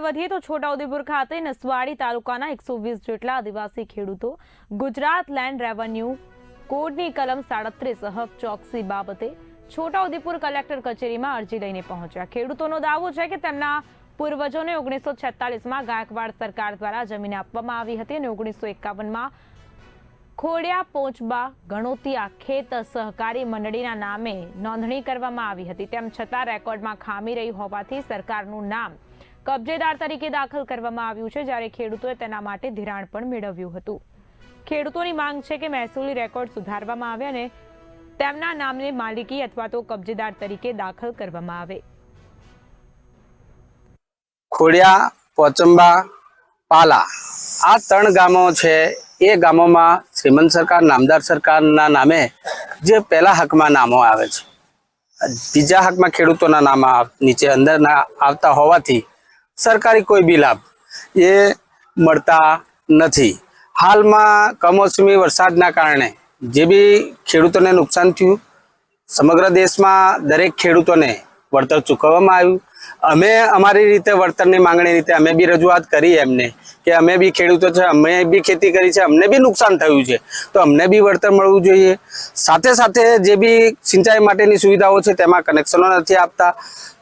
વધીએ તો છોટાઉદેપુર ખાતે નસવાડી તાલુકાના 120 જેટલા આદિવાસી ખેડૂતો ગુજરાત લેન્ડ રેવન્યુ કોડની કલમ 37 હક ચોકસી બાબતે છોટાઉદેપુર કલેક્ટર કચેરીમાં અરજી લઈને પહોંચ્યા। ખેડૂતોનો દાવો છે કે તેમના પૂર્વજોને 1946માં ગાયકવાડ સરકાર દ્વારા જમીન આપવામાં આવી હતી અને 1951માં ખોડિયા પોચબા ગણોતિયા ખેત સહકારી મંડળીના નામે નોંધણી કરવામાં આવી હતી। તેમ છતાં રેકોર્ડમાં ખામી રહી હોવાથી સરકારનું નામ કબજેદાર તરીકે દાખલ કરવામાં આવ્યું છે, જ્યારે ખેડૂતોએ તેના માટે ધિરાણ પણ મેળવ્યું હતું। ખેડૂતોની માંગ છે કે મહેસૂલી રેકોર્ડ સુધારવામાં આવે અને તેમના નામને માલિકી અથવા તો કબજેદાર તરીકે દાખલ કરવામાં આવે। ખોડિયા પોચંબા પાલા આ 3 ગામો છે। એ ગામોમાં શ્રીમંત સરકાર નામદાર સરકારના નામે જે પહેલા હકમાં નામો આવે છે, બીજા હકમાં ખેડૂતોના નામ નીચે અંદર આવતા હોવાથી સરકારી કોઈ બી લાભ એ મળતા નથી। હાલમાં કમોસમી વરસાદના કારણે જે બી ખેડૂતોને નુકસાન થયું, સમગ્ર દેશમાં દરેક ખેડૂતોને વળતર ચૂકવવામાં આવ્યું। અમે અમારી રીતે વળતરની માંગણી રીતે અમે બી રજૂઆત કરી એમને કે અમે બી ખેડૂતો છે, અમે બી ખેતી કરી છે, અમને બી નુકસાન થયું છે તો અમને બી વળતર મળવું જોઈએ। સાથે સાથે જે બી સિંચાઈ માટેની સુવિધાઓ છે તેમાં કનેક્શનો નથી આપતા,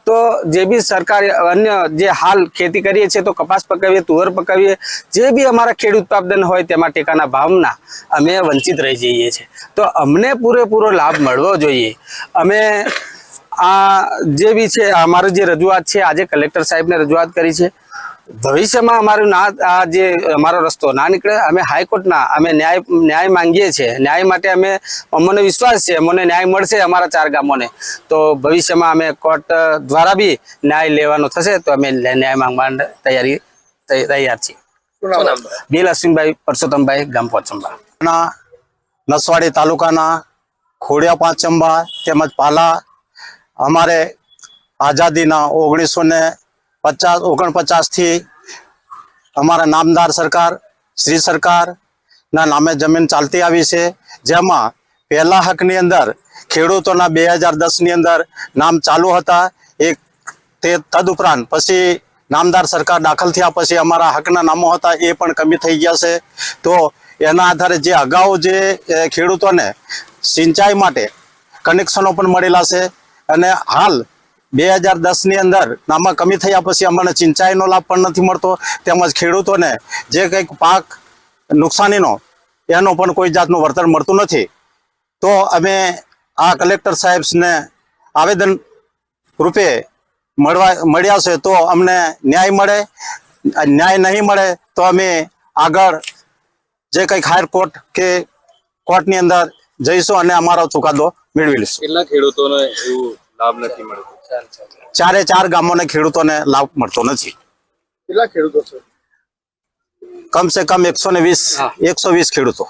તો જે બી સરકાર અન્ય જે હાલ ખેતી કરીએ છીએ તો કપાસ પકાવીએ, તુવર પકાવીએ, જે બી અમારા ખેડૂત ઉત્પાદન હોય તેમાં ટેકાના ભાવના અમે વંચિત રહી જઈએ છીએ, તો અમને પૂરેપૂરો લાભ મળવો જોઈએ। અમે આ જે બી છે અમારી જે રજૂઆત છે આજે કલેક્ટર સાહેબને રજૂઆત કરી છે। ભવિષ્યમાં અમારું આ જે અમારો રસ્તો ના નીકળે, અમે હાઈકોર્ટના અમે ન્યાય માંગીએ છીએ। ન્યાય માટે અમને વિશ્વાસ છે અમને ન્યાય મળશે અમારા 4 ગામોને, તો ભવિષ્યમાં અમે કોર્ટ દ્વારા બી ન્યાય લેવાનો થશે તો અમે ન્યાય માંગવા તૈયાર છીએ। બિલ અશ્વિનભાઈ પરસોત્તમભાઈ, ગામ પોચંબા, નસવાડી તાલુકાના ખોડિયા પોચંબા તેમજ પાલા અમારે આઝાદીના 1949 થી અમારા નામદાર સરકાર શ્રી સરકારના નામે જમીન ચાલતી આવી છે, જેમાં પહેલા હકની અંદર ખેડૂતોના 2010ની અંદર નામ ચાલુ હતા। તે તદુપરાંત પછી નામદાર સરકાર દાખલ થયા પછી અમારા હકના નામો હતા એ પણ કમી થઈ ગયા છે। તો એના આધારે જે અગાઉ જે ખેડૂતોને સિંચાઈ માટે કનેક્શનો પણ મળેલા છે અને હાલ 2010ની અંદર નામમાં કમી થયા પછી અમને સિંચાઈનો લાભ પણ નથી મળતો, તેમજ ખેડૂતોને જે કંઈક પાક નુકસાનીનો એનો પણ કોઈ જાતનું વળતર મળતું નથી। તો અમે આ કલેક્ટર સાહેબને આવેદન રૂપે મળ્યા છે તો અમને ન્યાય મળે, ન્યાય નહીં મળે તો અમે આગળ જે કંઈક હાયર કોર્ટ કે કોર્ટની અંદર જઈશું અને અમારો ચુકાદો મેળવી લઈશું। કેટલા ખેડૂતોને એવું લાભ નથી મળતો? 4 ગામોને ખેડૂતોને લાભ મળતો નથી। કેટલા ખેડૂતો છે? કમસે કમ 120 ખેડૂતો।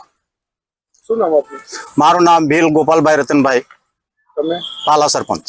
શું નામ આપનું? મારું નામ ભીલ ગોપાલભાઈ રતનભાઈ, તમે? પાલા સરપંચ।